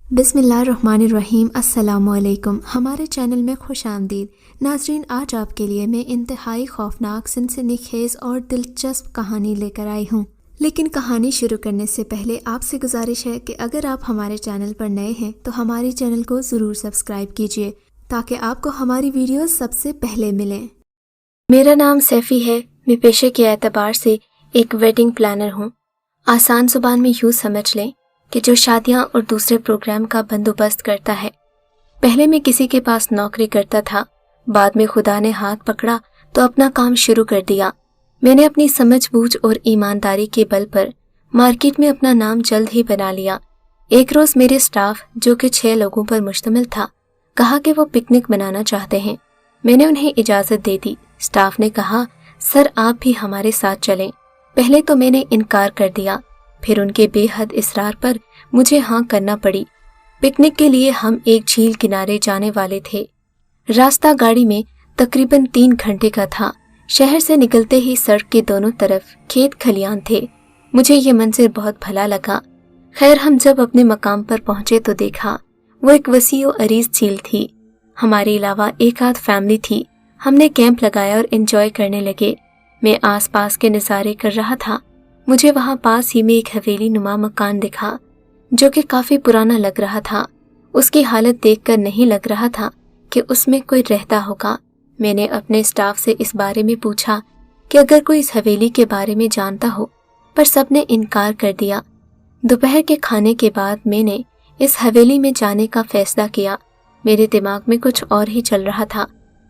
बिस्मिल्लाहिर्रहमानिर्रहीम। अस्सलामुअलैकुम। हमारे चैनल में खुश आमदीद। नाजरीन, आज आपके लिए मैं इंतहाई खौफनाक, सनसनीखेज और दिलचस्प कहानी लेकर आई हूँ। लेकिन कहानी शुरू करने से पहले आपसे गुजारिश है कि अगर आप हमारे चैनल पर नए हैं तो हमारे चैनल को ज़रूर सब्सक्राइब कीजिए ताकि आपको हमारी वीडियोस सबसे पहले मिलें। मेरा नाम सैफ़ी है। मैं पेशे के एतबार से एक वेडिंग प्लानर हूँ। आसान ज़ुबान में यूँ समझ लें कि जो शादियां और दूसरे प्रोग्राम का बंदोबस्त करता है। पहले मैं किसी के पास नौकरी करता था, बाद में खुदा ने हाथ पकड़ा तो अपना काम शुरू कर दिया। मैंने अपनी समझबूझ और ईमानदारी के बल पर मार्केट में अपना नाम जल्द ही बना लिया। एक रोज मेरे स्टाफ, जो कि 6 लोगों पर मुश्तमिल था, कहा कि वो पिकनिक मनाना चाहते हैं। मैंने उन्हें इजाजत दे दी। स्टाफ ने कहा, सर आप भी हमारे साथ चलें। पहले तो मैंने इनकार कर दिया, फिर उनके बेहद इसरार पर मुझे हाँ करना पड़ी। पिकनिक के लिए हम एक झील किनारे जाने वाले थे। रास्ता गाड़ी में तकरीबन 3 घंटे का था। शहर से निकलते ही सड़क के दोनों तरफ खेत खलियान थे। मुझे ये मंजर बहुत भला लगा। खैर, हम जब अपने मकाम पर पहुंचे तो देखा वो एक वसी और अरीज झील थी। हमारे अलावा एक आध फैमिली थी। हमने कैंप लगाया और एंजॉय करने लगे। मैं आसपास के नज़ारे कर रहा था। मुझे वहां पास ही में एक हवेली नुमा मकान दिखा जो कि काफी पुराना लग रहा था। उसकी हालत देखकर नहीं लग रहा था कि उसमें कोई रहता होगा। मैंने अपने स्टाफ से इस बारे में पूछा कि अगर कोई इस हवेली के बारे में जानता हो, पर सबने इनकार कर दिया। दोपहर के खाने के बाद मैंने इस हवेली में जाने का फैसला किया। मेरे दिमाग में कुछ और ही चल रहा था।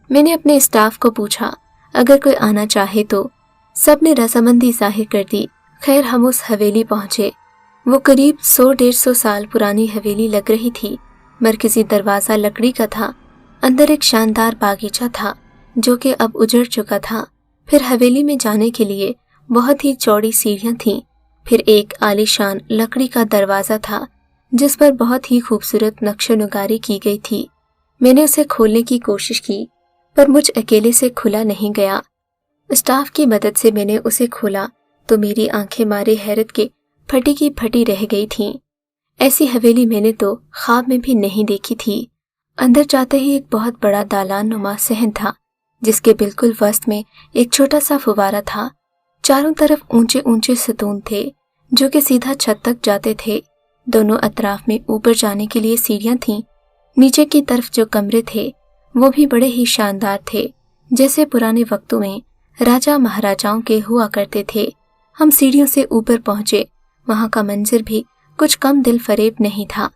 मैंने अपने स्टाफ को पूछा अगर कोई आना चाहे तो। सबने रजामंदी जाहिर कर दी। खैर, हम उस हवेली पहुंचे। वो करीब 100-150 साल पुरानी हवेली लग रही थी। मरकजी दरवाज़ा लकड़ी का था। अंदर एक शानदार बागीचा था जो कि अब उजड़ चुका था। फिर हवेली में जाने के लिए बहुत ही चौड़ी सीढ़ियां थीं। फिर एक आलीशान लकड़ी का दरवाज़ा था जिस पर बहुत ही खूबसूरत नक्शोनुगारी की गई थी। मैंने उसे खोलने की कोशिश की, पर मुझ अकेले से खुला नहीं गया। स्टाफ की मदद से मैंने उसे खोला तो मेरी आंखें मारे हैरत के फटी की फटी रह गई थीं। ऐसी हवेली मैंने तो ख्वाब में भी नहीं देखी थी। अंदर जाते ही एक बहुत बड़ा दालान नुमा सहन था जिसके बिल्कुल वस्त में एक छोटा सा फुवारा था। चारों तरफ ऊंचे ऊंचे सतून थे जो कि सीधा छत तक जाते थे। दोनों अतराफ में ऊपर जाने के लिए सीढ़ियां थीं। नीचे की तरफ जो कमरे थे वो भी बड़े ही शानदार थे, जैसे पुराने वक्तों में राजा महाराजाओं के हुआ करते थे। हम सीढ़ियों से ऊपर पहुंचे। वहां का मंजर भी कुछ कम दिल फरेब नहीं था।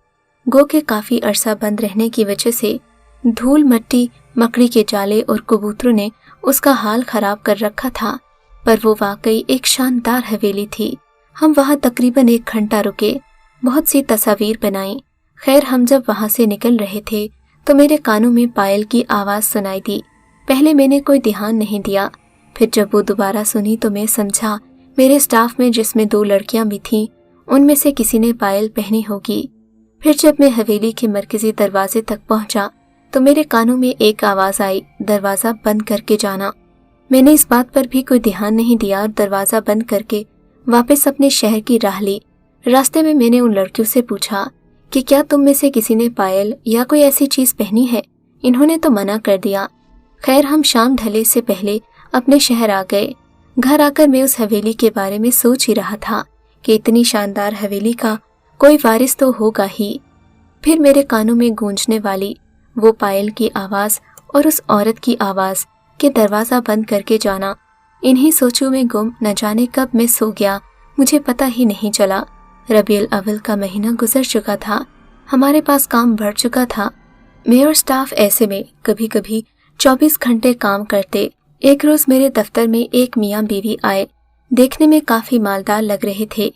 गो के काफी अरसा बंद रहने की वजह से धूल, मट्टी, मकड़ी के जाले और कबूतरों ने उसका हाल खराब कर रखा था, पर वो वाकई एक शानदार हवेली थी। हम वहां तकरीबन 1 घंटा रुके, बहुत सी तस्वीर बनाई। खैर, हम जब वहां से निकल रहे थे तो मेरे कानों में पायल की आवाज सुनाई दी। पहले मैंने कोई ध्यान नहीं दिया, फिर जब वो दोबारा सुनी तो मैं समझा मेरे स्टाफ में जिसमें 2 लड़कियां भी थीं, उनमें से किसी ने पायल पहनी होगी। फिर जब मैं हवेली के मरकजी दरवाजे तक पहुंचा तो मेरे कानों में एक आवाज आई, दरवाजा बंद करके जाना। मैंने इस बात पर भी कोई ध्यान नहीं दिया और दरवाजा बंद करके वापस अपने शहर की राह ली। रास्ते में मैंने उन लड़कियों से पूछा कि क्या तुम में से किसी ने पायल या कोई ऐसी चीज पहनी है। इन्होंने तो मना कर दिया। खैर, हम शाम ढले से पहले अपने शहर आ गए। घर आकर मैं उस हवेली के बारे में सोच ही रहा था कि इतनी शानदार हवेली का कोई वारिस तो होगा ही। फिर मेरे कानों में गूंजने वाली वो पायल की आवाज और उस औरत की आवाज कि दरवाजा बंद करके जाना। इन्हीं सोचों में गुम, न जाने कब मैं सो गया, मुझे पता ही नहीं चला। रबीउल अव्वल का महीना गुजर चुका था। हमारे पास काम बढ़ चुका था। मैं और स्टाफ ऐसे में कभी कभी 24 घंटे काम करते। एक रोज मेरे दफ्तर में एक मियाँ बीवी आए। देखने में काफी मालदार लग रहे थे।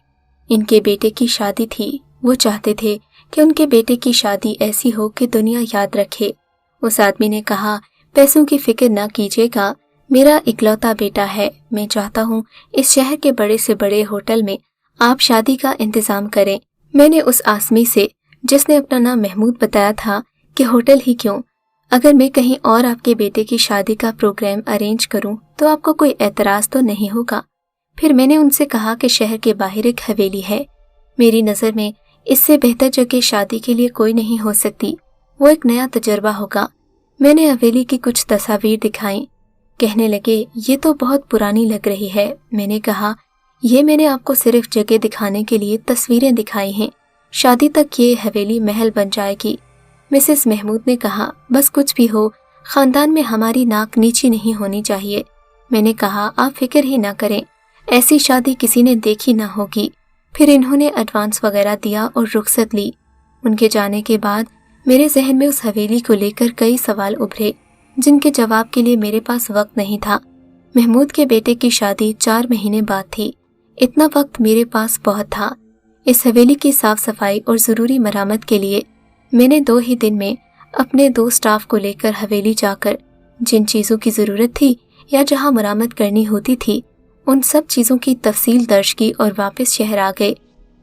इनके बेटे की शादी थी। वो चाहते थे कि उनके बेटे की शादी ऐसी हो कि दुनिया याद रखे। उस आदमी ने कहा, पैसों की फिक्र न कीजिएगा, मेरा इकलौता बेटा है। मैं चाहता हूँ इस शहर के बड़े से बड़े होटल में आप शादी का इंतजाम करें। मैंने उस आसमी से, जिसने अपना नाम महमूद बताया था, कि होटल ही क्यों, अगर मैं कहीं और आपके बेटे की शादी का प्रोग्राम अरेंज करूं तो आपको कोई एतराज तो नहीं होगा। फिर मैंने उनसे कहा कि शहर के बाहर एक हवेली है। मेरी नज़र में इससे बेहतर जगह शादी के लिए कोई नहीं हो सकती। वो एक नया तजुर्बा होगा। मैंने हवेली की कुछ तस्वीर दिखाई। कहने लगे, ये तो बहुत पुरानी लग रही है। मैंने कहा, ये मैंने आपको सिर्फ जगह दिखाने के लिए तस्वीरें दिखाई हैं। शादी तक ये हवेली महल बन जाएगी। मिसेस महमूद ने कहा, बस कुछ भी हो, खानदान में हमारी नाक नीची नहीं होनी चाहिए। मैंने कहा, आप फिक्र ही ना करें, ऐसी शादी किसी ने देखी ना होगी। फिर इन्होंने एडवांस वगैरह दिया और रुखसत ली। उनके जाने के बाद मेरे जहन में उस हवेली को लेकर कई सवाल उभरे, जिनके जवाब के लिए मेरे पास वक्त नहीं था। महमूद के बेटे की शादी 4 महीने बाद थी। इतना वक्त मेरे पास बहुत था। इस हवेली की साफ सफाई और ज़रूरी मरम्मत के लिए मैंने 2 ही दिन में अपने 2 स्टाफ को लेकर हवेली जाकर जिन चीज़ों की ज़रूरत थी या जहां मरम्मत करनी होती थी, उन सब चीज़ों की तफसील दर्ज की और वापस शहर आ गए।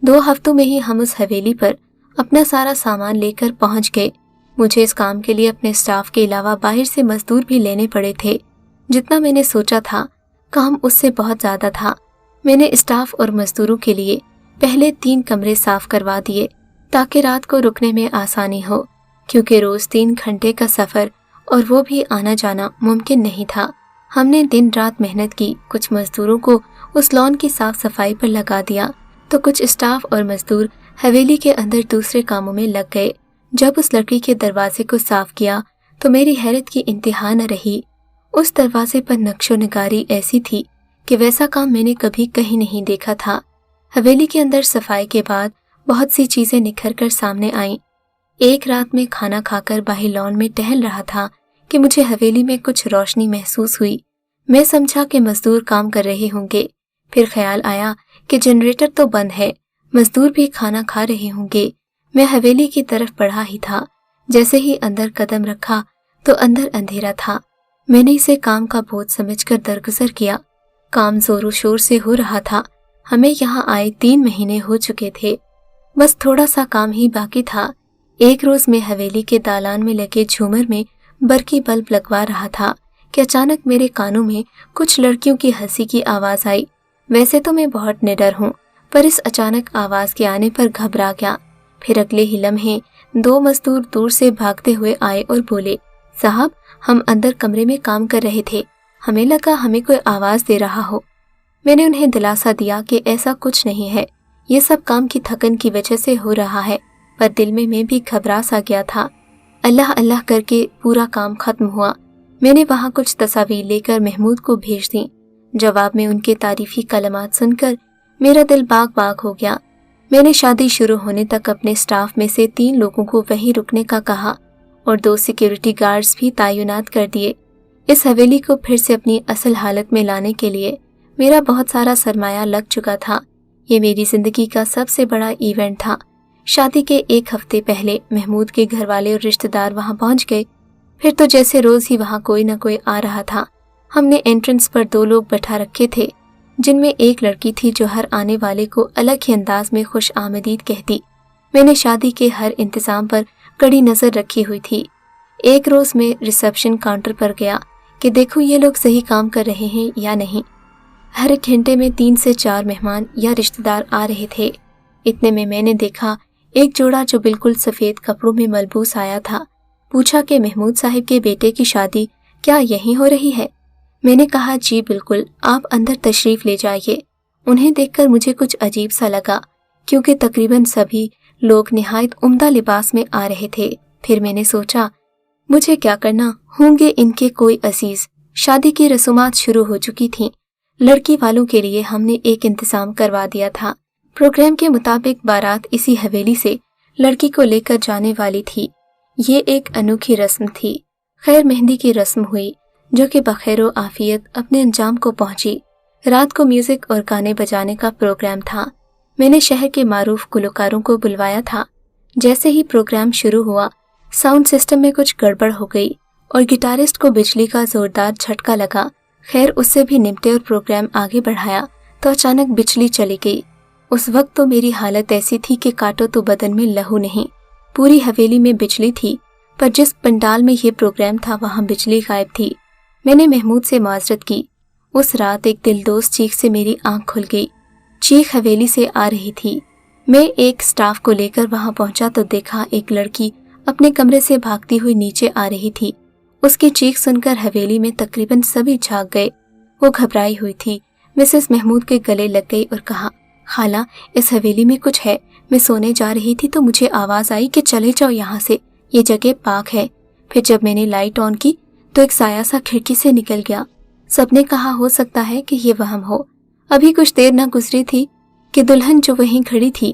2 हफ्तों में ही हम उस हवेली पर अपना सारा सामान लेकर पहुंच गए। मुझे इस काम के लिए अपने स्टाफ के अलावा बाहर से मजदूर भी लेने पड़े थे। जितना मैंने सोचा था, काम उससे बहुत ज़्यादा था। मैंने स्टाफ और मजदूरों के लिए पहले 3 कमरे साफ करवा दिए ताकि रात को रुकने में आसानी हो, क्योंकि रोज़ 3 घंटे का सफ़र और वो भी आना जाना मुमकिन नहीं था। हमने दिन रात मेहनत की। कुछ मजदूरों को उस लॉन की साफ सफाई पर लगा दिया तो कुछ स्टाफ और मजदूर हवेली के अंदर दूसरे कामों में लग गए। जब उस लड़की के दरवाजे को साफ किया तो मेरी हैरत की इंतहा न रही। उस दरवाजे पर नक्शो निगारी ऐसी थी कि वैसा काम मैंने कभी कहीं नहीं देखा था। हवेली के अंदर सफाई के बाद बहुत सी चीजें निखर कर सामने आईं। एक रात में खाना खाकर बाहर लॉन में टहल रहा था कि मुझे हवेली में कुछ रोशनी महसूस हुई। मैं समझा कि मजदूर काम कर रहे होंगे। फिर ख्याल आया कि जनरेटर तो बंद है, मजदूर भी खाना खा रहे होंगे। मैं हवेली की तरफ बढ़ा ही था। जैसे ही अंदर कदम रखा तो अंदर अंधेरा था। मैंने इसे काम का बोझ समझकर दरगुजर किया। काम जोरों शोर से हो रहा था। हमें यहाँ आए 3 महीने हो चुके थे। बस थोड़ा सा काम ही बाकी था। एक रोज मैं हवेली के दालान में लगे झूमर में बरकी बल्ब लगवा रहा था कि अचानक मेरे कानों में कुछ लड़कियों की हंसी की आवाज आई। वैसे तो मैं बहुत निडर हूँ, पर इस अचानक आवाज के आने पर घबरा गया। फिर अगले ही लम्हे 2 मजदूर दूर से भागते हुए आए और बोले, साहब, हम अंदर कमरे में काम कर रहे थे, हमें लगा हमें कोई आवाज दे रहा हो। मैंने उन्हें दिलासा दिया कि ऐसा कुछ नहीं है, ये सब काम की थकन की वजह से हो रहा है, पर दिल में मैं भी घबरा सा गया था। अल्लाह अल्लाह करके पूरा काम खत्म हुआ। मैंने वहाँ कुछ तस्वीर लेकर महमूद को भेज दी। जवाब में उनके तारीफी कलमात सुनकर मेरा दिल बाग बाग हो गया। मैंने शादी शुरू होने तक अपने स्टाफ में से 3 लोगों को वहीं रुकने का कहा और 2 सिक्योरिटी गार्ड्स भी तैनात कर दिए। इस हवेली को फिर से अपनी असल हालत में लाने के लिए मेरा बहुत सारा सरमाया लग चुका था। ये मेरी जिंदगी का सबसे बड़ा इवेंट था। शादी के 1 हफ्ते पहले महमूद के घर वाले और रिश्तेदार वहां पहुंच गए। फिर तो जैसे रोज ही वहां कोई न कोई आ रहा था। हमने एंट्रेंस पर 2 लोग बैठा रखे थे, जिनमें एक लड़की थी जो हर आने वाले को अलग ही अंदाज में खुश आमदीद कहती। मैंने शादी के हर इंतजाम पर कड़ी नजर रखी हुई थी। एक रोज मैं रिसेप्शन काउंटर पर गया कि देखूं ये लोग सही काम कर रहे हैं या नहीं। हर एक घंटे में 3 से 4 मेहमान या रिश्तेदार आ रहे थे। इतने में मैंने देखा एक जोड़ा जो बिल्कुल सफेद कपड़ों में मलबूस आया था। पूछा कि महमूद साहिब के बेटे की शादी क्या यहीं हो रही है? मैंने कहा, जी बिल्कुल, आप अंदर तशरीफ ले जाइए। उन्हें देखकर मुझे कुछ अजीब सा लगा, क्योंकि तकरीबन सभी लोग निहायत उम्दा लिबास में आ रहे थे। फिर मैंने सोचा, मुझे क्या करना, होंगे इनके कोई अजीज। शादी की रसूमात शुरू हो चुकी थीं। लड़की वालों के लिए हमने एक इंतजाम करवा दिया था। प्रोग्राम के मुताबिक बारात इसी हवेली से लड़की को लेकर जाने वाली थी। ये एक अनोखी रस्म थी। खैर, मेहंदी की रस्म हुई, जो कि बखैर आफियत अपने अंजाम को पहुंची। रात को म्यूजिक और गाने बजाने का प्रोग्राम था। मैंने शहर के मारूफ गुलकारों को बुलवाया था। जैसे ही प्रोग्राम शुरू हुआ, साउंड सिस्टम में कुछ गड़बड़ हो गई और गिटारिस्ट को बिजली का जोरदार झटका लगा। खैर, उससे भी निपटे और प्रोग्राम आगे बढ़ाया तो अचानक बिजली चली गई। उस वक्त तो मेरी हालत ऐसी थी कि काटो तो बदन में लहू नहीं। पूरी हवेली में बिजली थी, पर जिस पंडाल में ये प्रोग्राम था वहाँ बिजली गायब थी। मैंने महमूद से माजरत की। उस रात एक दिलदोज चीख से मेरी आंख खुल गई। चीख हवेली से आ रही थी। میں ایک سٹاف کو لیکر وہاں پہنچا تو دیکھا ایک لڑکی اپنے کمرے سے بھاگتی ہوئی نیچے آ رہی تھی۔ اس کی چیخ سن کر حویلی میں تقریباً سبھی جھاگ گئے۔ وہ گھبرائی ہوئی تھی، مسز محمود کے گلے لگ گئی اور کہا، خالہ اس حویلی میں کچھ ہے، میں سونے جا رہی تھی تو مجھے آواز آئی کہ چلے جاؤ یہاں سے، یہ جگہ پاک ہے۔ پھر جب میں نے لائٹ آن کی تو ایک سایہ سا کھڑکی سے نکل گیا۔ سب نے کہا ہو سکتا ہے کہ یہ وہم ہو۔ ابھی کچھ دیر نہ گزری تھی کہ دلہن جو وہیں کھڑی تھی،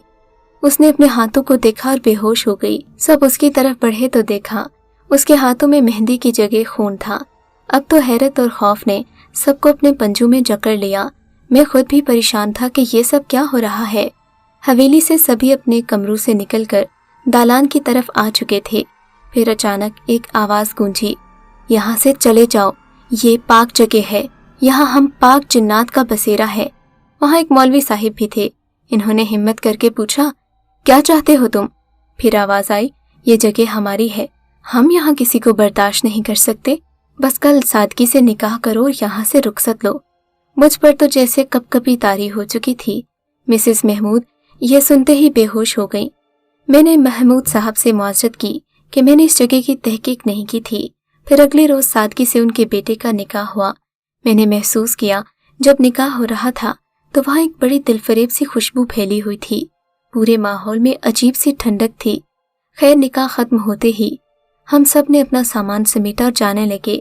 اس نے اپنے ہاتھوں کو دیکھا اور بے ہوش ہو گئی۔ سب اس کی طرف بڑھے تو دیکھا اس کے ہاتھوں میں مہندی کی جگہ خون تھا۔ اب تو حیرت اور خوف نے سب کو اپنے پنجوں میں جکڑ لیا۔ میں خود بھی پریشان تھا کہ یہ سب کیا ہو رہا ہے۔ حویلی سے سبھی اپنے کمروں سے نکل کر دالان کی طرف آ چکے تھے۔ پھر اچانک ایک آواز گونجی، یہاں سے چلے جاؤ، یہ پاک جگہ ہے، یہاں ہم پاک جنات کا بسیرا ہے۔ وہاں ایک مولوی صاحب بھی تھے۔ انہوں نے ہمت کر کے پوچھا، کیا چاہتے ہو تم؟ پھر آواز آئی، یہ جگہ ہماری ہے، ہم یہاں کسی کو برداشت نہیں کر سکتے، بس کل سادگی سے نکاح کرو اور یہاں سے رخصت لو۔ مجھ پر تو جیسے کپ کپی طاری ہو چکی تھی۔ مسز محمود یہ سنتے ہی بے ہوش ہو گئیں۔ میں نے محمود صاحب سے معذرت کی کہ میں نے اس جگہ کی تحقیق نہیں کی تھی۔ پھر اگلے روز سادگی سے ان کے بیٹے کا نکاح ہوا۔ میں نے محسوس کیا جب نکاح ہو رہا تھا تو وہاں ایک بڑی دلفریب سی خوشبو پھیلی ہوئی تھی۔ پورے ماحول میں عجیب سی ٹھنڈک تھی۔ خیر نکاح ختم ہوتے ہی ہم سب نے اپنا سامان سمیٹا اور جانے لگے۔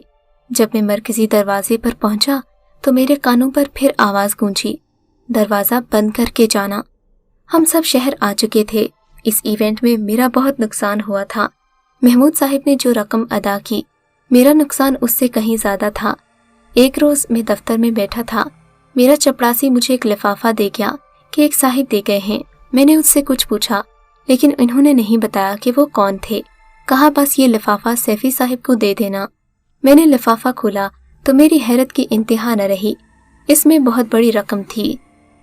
جب میں مرکزی دروازے پر پہنچا تو میرے کانوں پر پھر آواز گونجی، دروازہ بند کر کے جانا۔ ہم سب شہر آ چکے تھے۔ اس ایونٹ میں میرا بہت نقصان ہوا تھا۔ محمود صاحب نے جو رقم ادا کی، میرا نقصان اس سے کہیں زیادہ تھا۔ ایک روز میں دفتر میں بیٹھا تھا، میرا چپڑاسی مجھے ایک لفافہ دے گیا کہ ایک صاحب دے گئے ہیں۔ میں نے اس سے کچھ پوچھا لیکن انہوں نے نہیں بتایا کہ وہ کون تھے۔ کہا بس یہ لفافہ سیفی صاحب کو دے دینا۔ میں نے لفافہ کھولا تو میری حیرت کی انتہا نہ رہی۔ اس میں بہت بڑی رقم تھی۔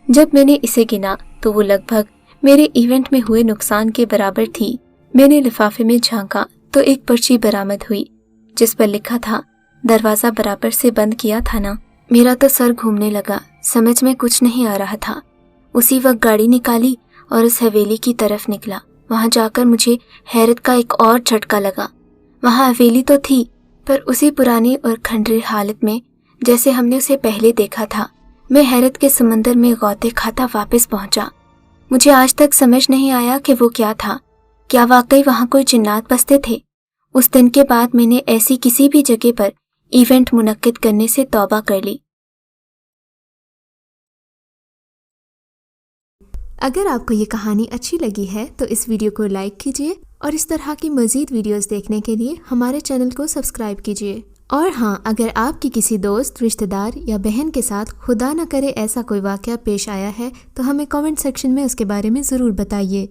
جب میں نے اسے گنا تو وہ لگ بھگ میرے ایونٹ میں ہوئے نقصان کے برابر تھی۔ میں نے لفافے میں جھانکا تو ایک پرچی برآمد ہوئی جس پر لکھا تھا، دروازہ برابر سے بند کیا تھا نا۔ میرا تو سر گھومنے لگا، سمجھ میں کچھ نہیں آ رہا تھا۔ اسی وقت گاڑی نکالی اور اس حویلی کی طرف نکلا۔ وہاں جا کر مجھے حیرت کا ایک اور جھٹکا لگا۔ وہاں حویلی تو تھی پر اسی پرانی اور کھنڈر حالت میں جیسے ہم نے اسے پہلے دیکھا تھا۔ میں حیرت کے سمندر میں غوطے کھاتا واپس پہنچا۔ مجھے آج تک سمجھ نہیں آیا کہ وہ کیا تھا۔ کیا واقعی وہاں کوئی جنات بستے تھے؟ اس دن کے بعد میں نے ایسی کسی بھی جگہ پر ایونٹ منعقد کرنے سے توبہ کر لی۔ اگر آپ کو یہ کہانی اچھی لگی ہے تو اس ویڈیو کو لائک کیجیے اور اس طرح کی مزید ویڈیوز دیکھنے کے لیے ہمارے چینل کو سبسکرائب کیجیے۔ اور ہاں، اگر آپ کی کسی دوست، رشتہ دار یا بہن کے ساتھ خدا نہ کرے ایسا کوئی واقعہ پیش آیا ہے تو ہمیں کامنٹ سیکشن میں اس کے بارے میں ضرور بتائیے۔